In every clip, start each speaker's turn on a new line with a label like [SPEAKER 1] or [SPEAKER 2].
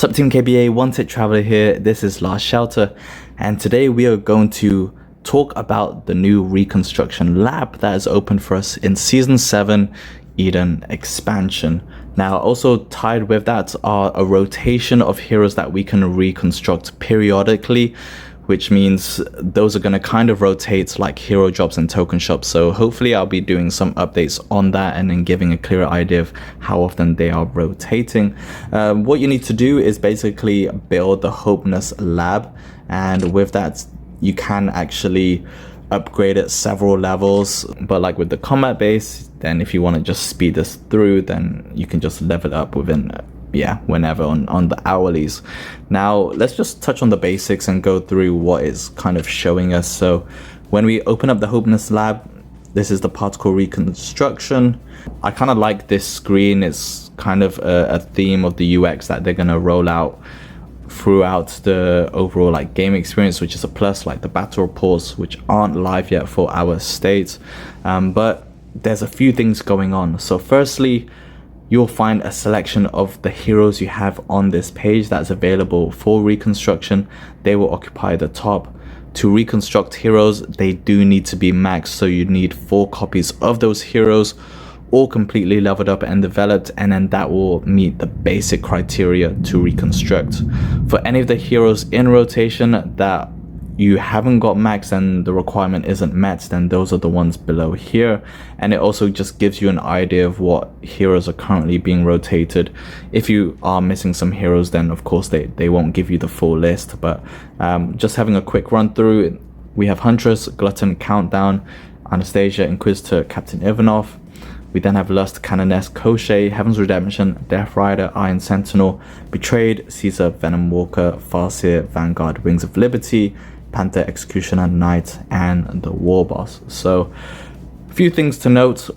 [SPEAKER 1] What's up, Team KBA? One Tech Traveler here. This is Last Shelter, and today we are going to talk about the new Reconstruction lab that is open for us in Season 7 Eden expansion. Now, also tied with that are a rotation of heroes that we can reconstruct periodically, which means those are going to kind of rotate like hero drops and token shops. So hopefully I'll be doing some updates on that and then giving a clearer idea of how often they are rotating. What you need to do is basically build the Hopeness lab, and with that you can actually upgrade it several levels. But like with the combat base, then if you want to just speed this through, then you can just level it up within whenever on the hourlies. Now let's just touch on the basics and go through what is kind of showing us. So when we open up the Hopeness lab, this is the particle reconstruction. I kind of like this screen. It's kind of a theme of the UX that they're going to roll out throughout the overall like game experience, which is a plus, like the battle reports, which aren't live yet for our state, but there's a few things going on. So firstly, you'll find a selection of the heroes you have on this page that's available for reconstruction. They will occupy the top. To reconstruct heroes, they do need to be maxed, so you need 4 copies of those heroes, all completely leveled up and developed, and then that will meet the basic criteria to reconstruct. For any of the heroes in rotation that you haven't got maxed and the requirement isn't met, then those are the ones below here. And it also just gives you an idea of what heroes are currently being rotated. If you are missing some heroes, then of course they won't give you the full list, but just having a quick run through, we have Huntress, Glutton, Countdown, Anastasia, Inquisitor, Captain Ivanov. We then have Lust, Canoness, Koshé, Heaven's Redemption, Death Rider, Iron Sentinel, Betrayed, Caesar, Venom Walker, Farseer, Vanguard, Wings of Liberty, Panther, Executioner, Knight, and the War Boss. So a few things to note.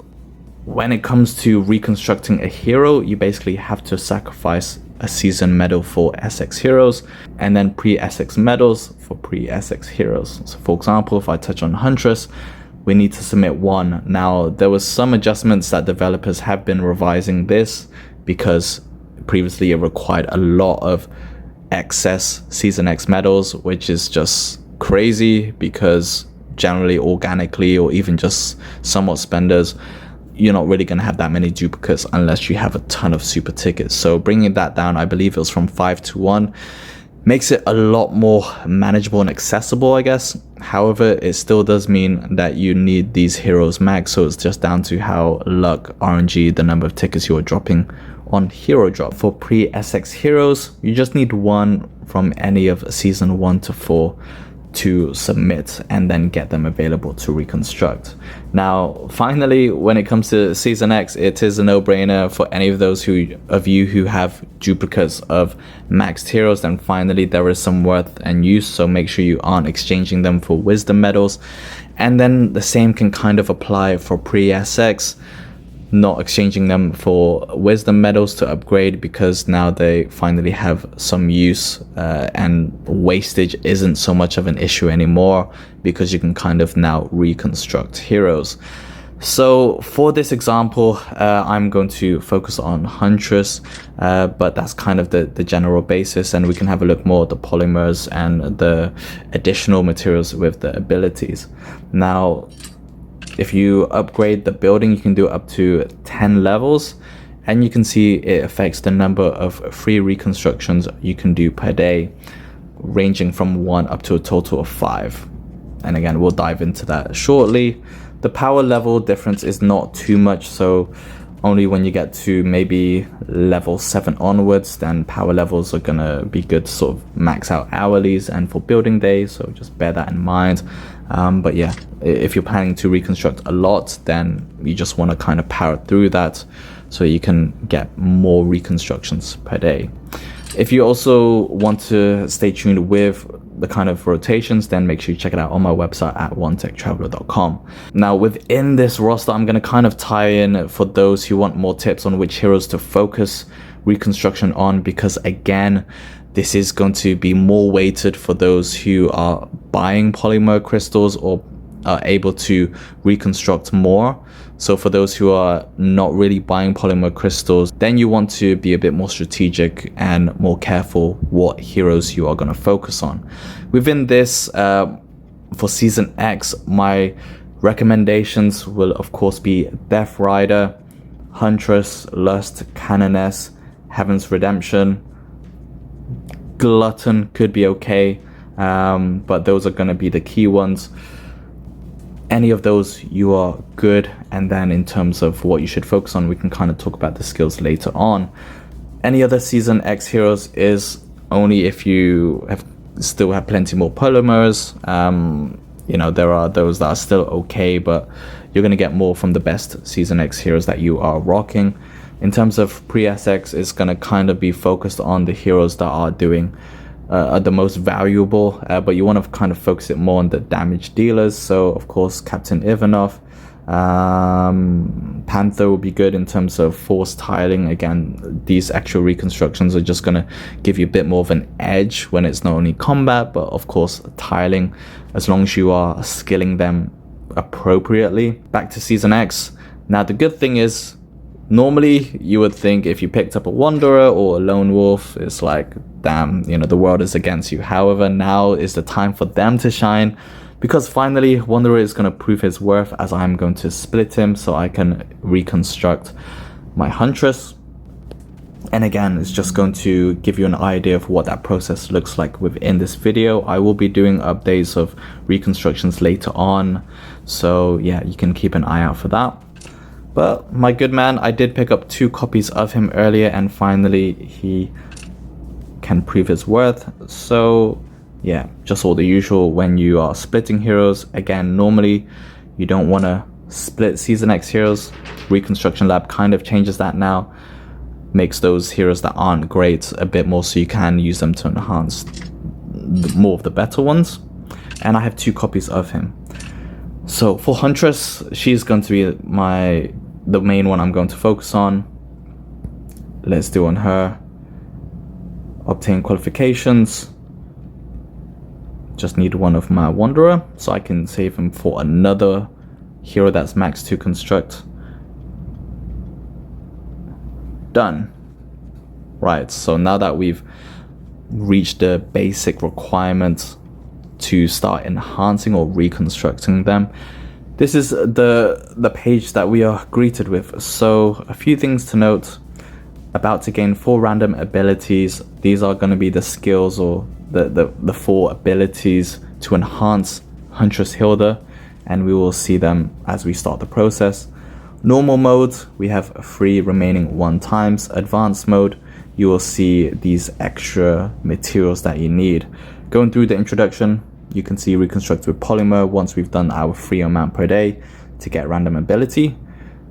[SPEAKER 1] When it comes to reconstructing a hero, you basically have to sacrifice a season medal for SX heroes and then pre-SX medals for pre-SX heroes. So for example, if I touch on Huntress, we need to submit 1. Now there was some adjustments that developers have been revising this, because previously it required a lot of excess season X medals, which is just crazy, because generally organically or even just somewhat spenders, you're not really going to have that many duplicates unless you have a ton of super tickets. So bringing that down, I believe it was from 5 to 1, makes it a lot more manageable and accessible, I guess. However, it still does mean that you need these heroes max, so it's just down to how luck, RNG, the number of tickets you are dropping on hero drop. For pre-SX heroes, you just need 1 from any of season 1 to 4 to submit and then get them available to reconstruct. Now finally, when it comes to season X, it is a no-brainer for any of those of you who have duplicates of maxed heroes. Then finally there is some worth and use, so make sure you aren't exchanging them for wisdom medals. And then the same can kind of apply for pre-SX, not exchanging them for wisdom medals to upgrade, because now they finally have some use, and wastage isn't so much of an issue anymore, because you can kind of now reconstruct heroes. So for this example, I'm going to focus on Huntress, but that's kind of the general basis, and we can have a look more at the polymers and the additional materials with the abilities. Now, if you upgrade the building, you can do up to 10 levels, and you can see it affects the number of free reconstructions you can do per day, ranging from 1 up to a total of 5. And again, we'll dive into that shortly. The power level difference is not too much, so only when you get to maybe level 7 onwards, then power levels are gonna be good to sort of max out hourlies and for building days, so just bear that in mind. But yeah, if you're planning to reconstruct a lot, then you just want to kind of power through that so you can get more reconstructions per day. If you also want to stay tuned with the kind of rotations, then make sure you check it out on my website at onetechtraveler.com. Now within this roster, I'm going to kind of tie in for those who want more tips on which heroes to focus reconstruction on, because again, this is going to be more weighted for those who are buying polymer crystals or are able to reconstruct more. So for those who are not really buying polymer crystals, then you want to be a bit more strategic and more careful what heroes you are going to focus on. Within this, for Season X, my recommendations will of course be Death Rider, Huntress, Lust, Canoness, Heaven's Redemption. Glutton could be okay, but those are going to be the key ones. Any of those you are good, and then in terms of what you should focus on, we can kind of talk about the skills later on. Any other Season X heroes is only if you still have plenty more polymers. You know, there are those that are still okay, but you're going to get more from the best Season X heroes that you are rocking. In terms of pre-SX, it's going to kind of be focused on the heroes that are doing the most valuable, but you want to kind of focus it more on the damage dealers. So of course Captain Ivanov, Panther will be good in terms of force tiling. Again, these actual reconstructions are just going to give you a bit more of an edge when it's not only combat, but of course tiling, as long as you are skilling them appropriately. Back to Season X. Now the good thing is, normally you would think if you picked up a Wanderer or a Lone Wolf, it's like, damn, you know, the world is against you. However, now is the time for them to shine, because finally Wanderer is going to prove his worth, as I'm going to split him so I can reconstruct my Huntress. And again, it's just going to give you an idea of what that process looks like within this video. I will be doing updates of reconstructions later on, so yeah, you can keep an eye out for that. But my good man, I did pick up 2 copies of him earlier, and finally he can prove his worth. So yeah, just all the usual when you are splitting heroes. Again, normally you don't want to split Season X heroes. Reconstruction Lab kind of changes that now, makes those heroes that aren't great a bit more, so you can use them to enhance more of the better ones. And I have 2 copies of him. So for Huntress, she's going to be the main one I'm going to focus on. Let's do on her. Obtain qualifications. Just need one of my Wanderer, so I can save him for another hero that's max to construct. Done. Right, so now that we've reached the basic requirements to start enhancing or reconstructing them, this is the page that we are greeted with. So a few things to note. About to gain 4 random abilities. These are going to be the skills or the 4 abilities to enhance Huntress Hilda, and we will see them as we start the process. Normal mode, we have 3 remaining 1 times. Advanced mode, you will see these extra materials that you need. Going through the introduction, you can see reconstruct with polymer once we've done our 3 amount per day to get random ability.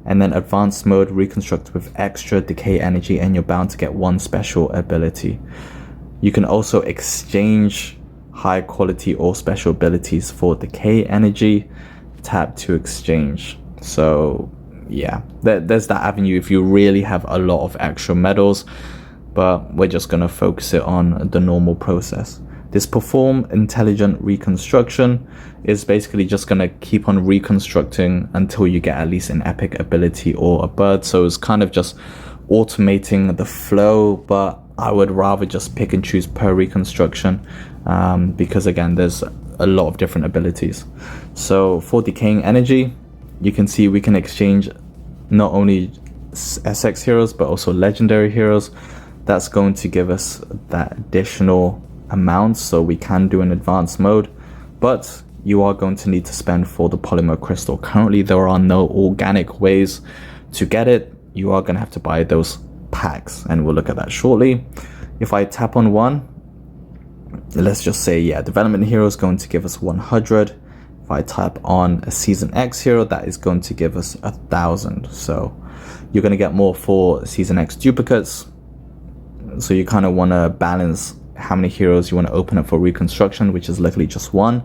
[SPEAKER 1] And then advanced mode, reconstruct with extra decay energy, and you're bound to get 1 special ability. You can also exchange high quality or special abilities for decay energy. Tap to exchange. So yeah, there's that avenue if you really have a lot of extra medals, but we're just going to focus it on the normal process. This perform intelligent reconstruction is basically just going to keep on reconstructing until you get at least an epic ability or a bird. So it's kind of just automating the flow, but I would rather just pick and choose per reconstruction, because again, there's a lot of different abilities. So for decaying energy, you can see we can exchange not only SX heroes but also legendary heroes. That's going to give us that additional amount, so we can do an advanced mode, but you are going to need to spend for the polymer crystal. Currently there are no organic ways to get it. You are going to have to buy those packs, and we'll look at that shortly. If I tap on one, let's just say, yeah, development hero is going to give us 100. If I tap on a Season X hero, that is going to give us 1,000. So you're going to get more for Season X duplicates. So you kind of want to balance how many heroes you want to open up for reconstruction, which is luckily just 1.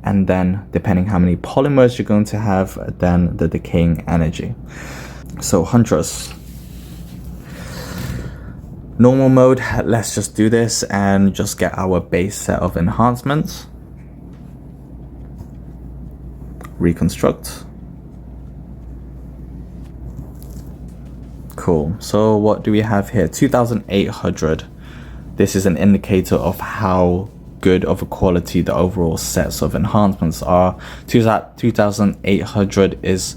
[SPEAKER 1] And then depending how many polymers you're going to have, then the decaying energy. So Huntress. Normal mode, let's just do this and just get our base set of enhancements. Reconstruct. Cool. So what do we have here? 2800. This is an indicator of how good of a quality the overall sets of enhancements are. 2800 is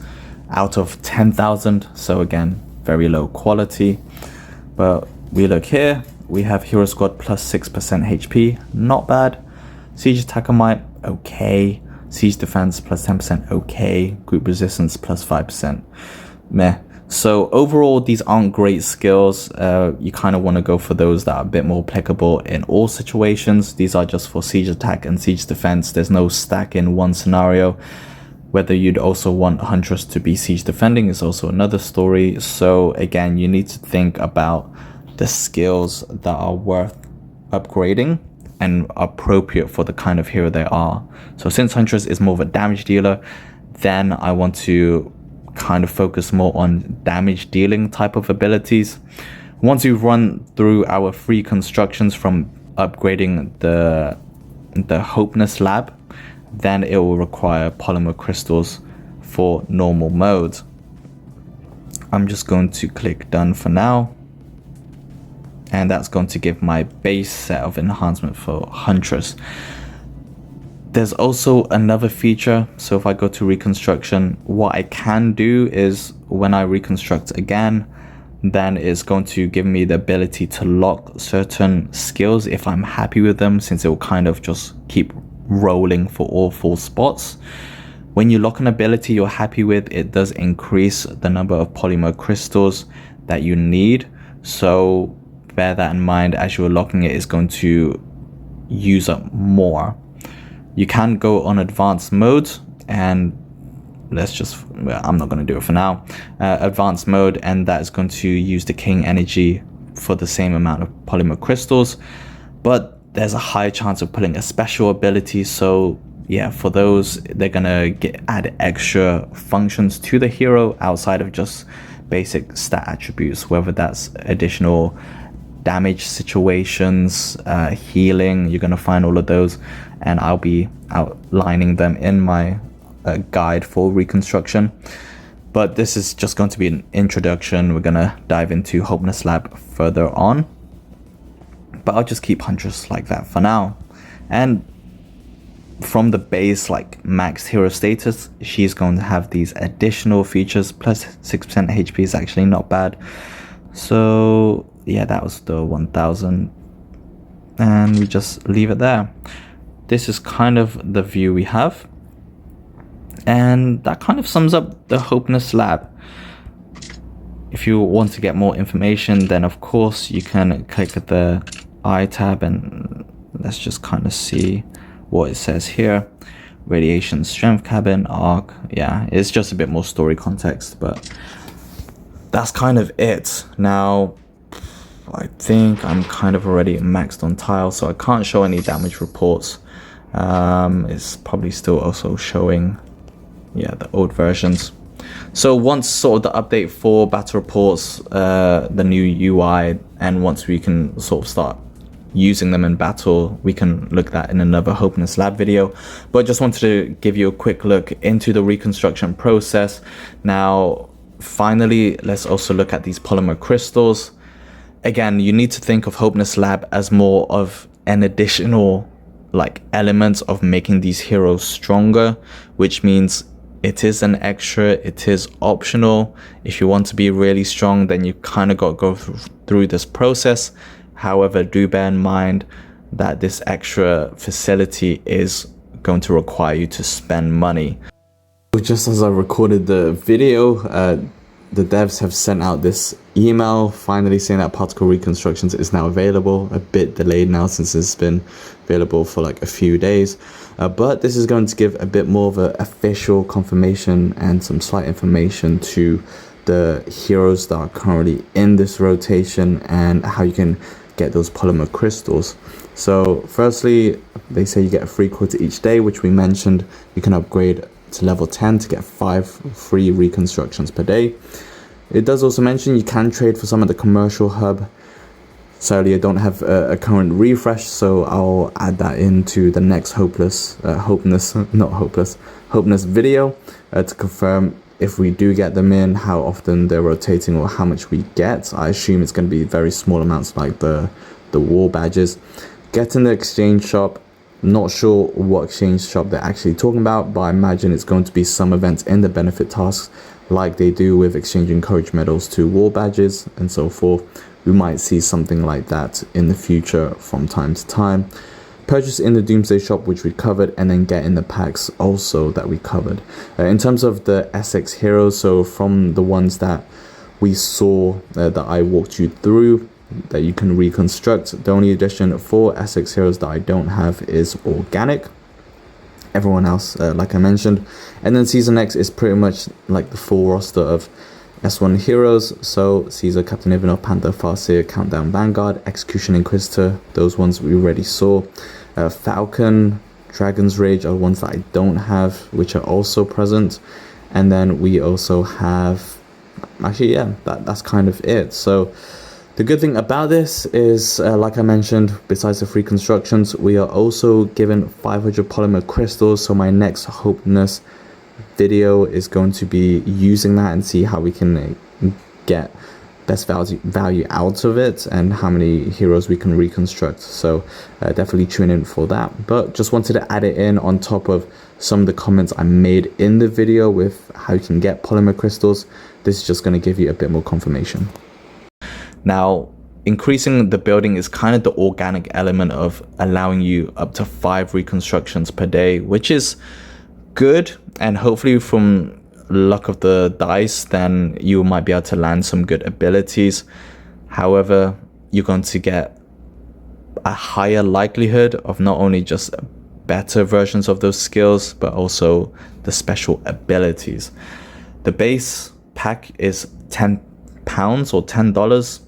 [SPEAKER 1] out of 10,000. So again, very low quality. But we look here, we have Hero Squad plus 6% HP, not bad. Siege Attacker Might, okay. Siege Defense plus 10%, okay. Group Resistance plus 5%, meh. So overall, these aren't great skills. You kind of want to go for those that are a bit more applicable in all situations. These are just for Siege Attack and Siege Defense. There's no stack in one scenario. Whether you'd also want Huntress to be Siege Defending is also another story. So again, you need to think about the skills that are worth upgrading and appropriate for the kind of hero they are. So since Huntress is more of a damage dealer, then I want to kind of focus more on damage dealing type of abilities. Once we've run through our free constructions from upgrading the Hopeness lab, then it will require polymer crystals for normal mode. I'm just going to click done for now, and that's going to give my base set of enhancement for Huntress. There's also another feature. So if I go to Reconstruction, what I can do is when I reconstruct again, then it's going to give me the ability to lock certain skills if I'm happy with them, since it will kind of just keep rolling for all 4 spots. When you lock an ability you're happy with, it does increase the number of polymer crystals that you need. So bear that in mind as you're locking it. It's going to use up more. You can go on advanced mode, and I'm not going to do it for now. Advanced mode, and that is going to use the king energy for the same amount of polymer crystals, but there's a high chance of pulling a special ability. So yeah, for those, they're gonna add extra functions to the hero outside of just basic stat attributes, whether that's additional damage situations, healing. You're gonna find all of those, and I'll be outlining them in my guide for Reconstruction. But this is just going to be an introduction. We're gonna dive into Hopeness Lab further on, but I'll just keep Huntress like that for now. And from the base, like maxed hero status, she's going to have these additional features. Plus 6% HP is actually not bad. So yeah, that was the 1000, and we just leave it there. This is kind of the view we have, and that kind of sums up the Hopeness Lab. If you want to get more information, then of course you can click the I tab, and let's just kind of see what it says here. Radiation strength cabin arc. Yeah, it's just a bit more story context, but that's kind of it. Now I think I'm kind of already maxed on tile, so I can't show any damage reports. It's probably still also showing, yeah, the old versions. So once sort of the update for battle reports, the new UI, and once we can sort of start using them in battle, we can look at that in another Hopeness Lab video. But just wanted to give you a quick look into the reconstruction process. Now finally, let's also look at these polymer crystals. Again, you need to think of Hopeness Lab as more of an additional like element of making these heroes stronger, which means it is an extra, it is optional. If you want to be really strong, then you kind of got to go through this process. However, do bear in mind that this extra facility is going to require you to spend money. Just as I recorded the video, the devs have sent out this email finally saying that particle reconstructions is now available. A bit delayed now since it's been available for like a few days, but this is going to give a bit more of an official confirmation and some slight information to the heroes that are currently in this rotation and how you can get those polymer crystals. So firstly, they say you get a free quota each day, which we mentioned. You can upgrade to level 10 to get 5 free reconstructions per day. It does also mention you can trade for some of the commercial hub. Sadly, I don't have a current refresh, so I'll add that into the next Hopeness video to confirm if we do get them in, how often they're rotating or how much we get. I assume it's going to be very small amounts like the war badges. Get in the exchange shop. Not sure what exchange shop they're actually talking about, but I imagine it's going to be some events in the benefit tasks like they do with exchanging courage medals to war badges and so forth. We might see something like that in the future from time to time. Purchase in the Doomsday shop, which we covered, and then get in the packs also that we covered. In terms of the Essex heroes, so from the ones that we saw that I walked you through, that you can reconstruct, the only addition for Essex heroes that I don't have is organic. Everyone else, like I mentioned. And then Season X is pretty much like the full roster of S1 heroes. So Caesar, Captain Ivanov, Panther, Farseer, Countdown, Vanguard, Execution, Inquisitor, those ones we already saw. Falcon, Dragon's Rage are ones that I don't have, which are also present. And then we also have, actually, yeah, that's kind of it. So the good thing about this is, like I mentioned, besides the free constructions, we are also given 500 polymer crystals. So my next Hopeness video is going to be using that and see how we can get best value out of it and how many heroes we can reconstruct. So definitely tune in for that. But just wanted to add it in on top of some of the comments I made in the video with how you can get polymer crystals. This is just going to give you a bit more confirmation. Now, increasing the building is kind of the organic element of allowing you up to 5 reconstructions per day, which is good. And hopefully from luck of the dice, then you might be able to land some good abilities. However, you're going to get a higher likelihood of not only just better versions of those skills, but also the special abilities. The base pack is £10 or $10,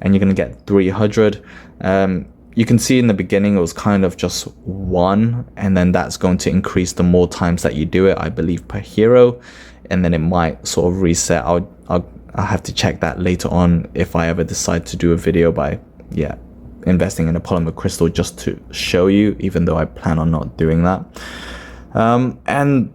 [SPEAKER 1] and you're going to get 300. You can see in the beginning it was kind of just 1, and then that's going to increase the more times that you do it, I believe, per hero, and then it might sort of reset. I'll have to check that later on if I ever decide to do a video by investing in a polymer crystal just to show you, even though I plan on not doing that. And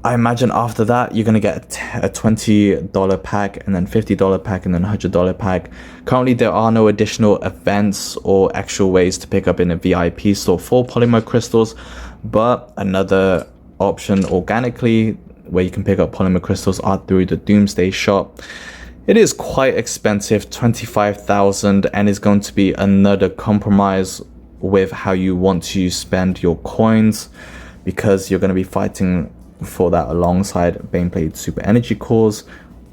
[SPEAKER 1] I imagine after that you're going to get a $20 pack, and then $50 pack, and then $100 pack. Currently there are no additional events or actual ways to pick up in a VIP store for polymer crystals, but another option organically where you can pick up polymer crystals are through the Doomsday shop. It is quite expensive, 25,000, and is going to be another compromise with how you want to spend your coins, because you're going to be fighting for that alongside Baneblade Super Energy Cores,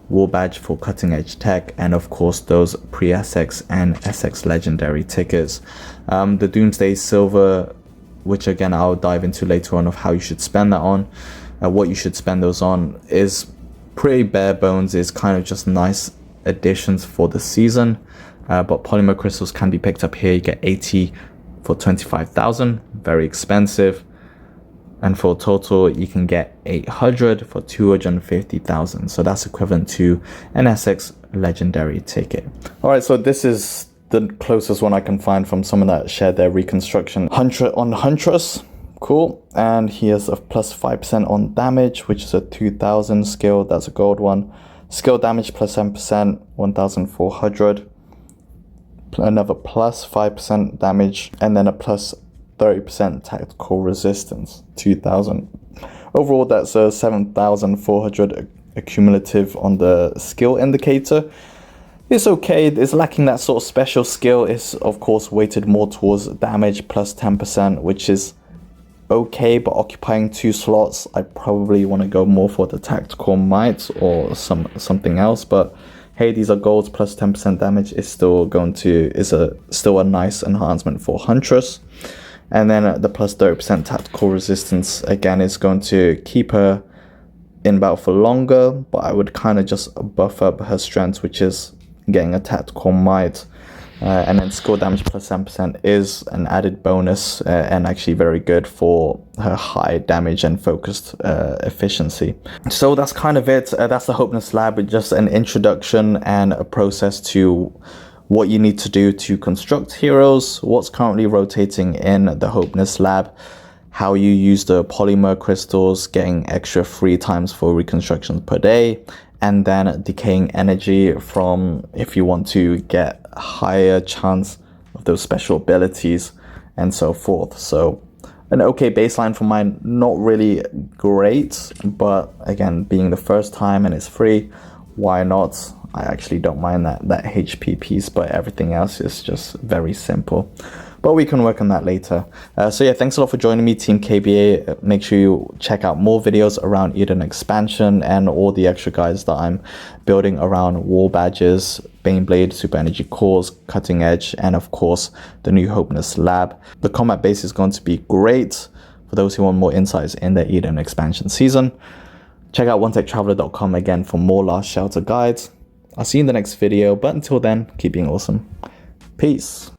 [SPEAKER 1] War Badge for cutting edge tech, and of course those pre-Essex and Essex legendary tickets. The Doomsday Silver, which again I'll dive into later on of how you should spend that on, what you should spend those on, is pretty bare bones. It's kind of just nice additions for the season, but polymer crystals can be picked up here. You get 80 for 25,000, very expensive. And for total, you can get 800 for 250,000. So that's equivalent to an Essex legendary ticket. All right, so this is the closest one I can find from someone that shared their reconstruction. Huntress, cool. And he has a plus 5% on damage, which is a 2000 skill. That's a gold one. Skill damage plus 10%, 1400. Another plus 5% damage, and then a plus 30% tactical resistance, 2000. Overall, that's a 7,400 accumulative on the skill indicator. It's okay. It's lacking that sort of special skill. It's of course weighted more towards damage plus 10%, which is okay, but occupying 2 slots, I probably want to go more for the tactical might or something else. But hey, these are golds plus 10% damage. Is still a nice enhancement for Huntress. And then the plus 30% tactical resistance, again, is going to keep her in battle for longer, but I would kind of just buff up her strength, which is getting a tactical might. And then skill damage plus 10% is an added bonus, and actually very good for her high damage and focused efficiency. So that's kind of it. That's the Hopeness Lab, just an introduction and a process to what you need to do to construct heroes, what's currently rotating in the Hopeness Lab, how you use the polymer crystals, getting extra 3 times 4 reconstructions per day, and then decaying energy from if you want to get a higher chance of those special abilities and so forth. So an okay baseline for mine, not really great, but again, being the first time and it's free, why not? I actually don't mind that HP piece, but everything else is just very simple. But we can work on that later. So yeah, thanks a lot for joining me, Team KBA. Make sure you check out more videos around Eden expansion and all the extra guides that I'm building around wall badges, Baneblade, super energy cores, cutting edge, and of course the new Hopeness lab. The combat base is going to be great for those who want more insights in the Eden expansion season. Check out onetechtraveler.com again for more Last Shelter guides. I'll see you in the next video, but until then, keep being awesome. Peace.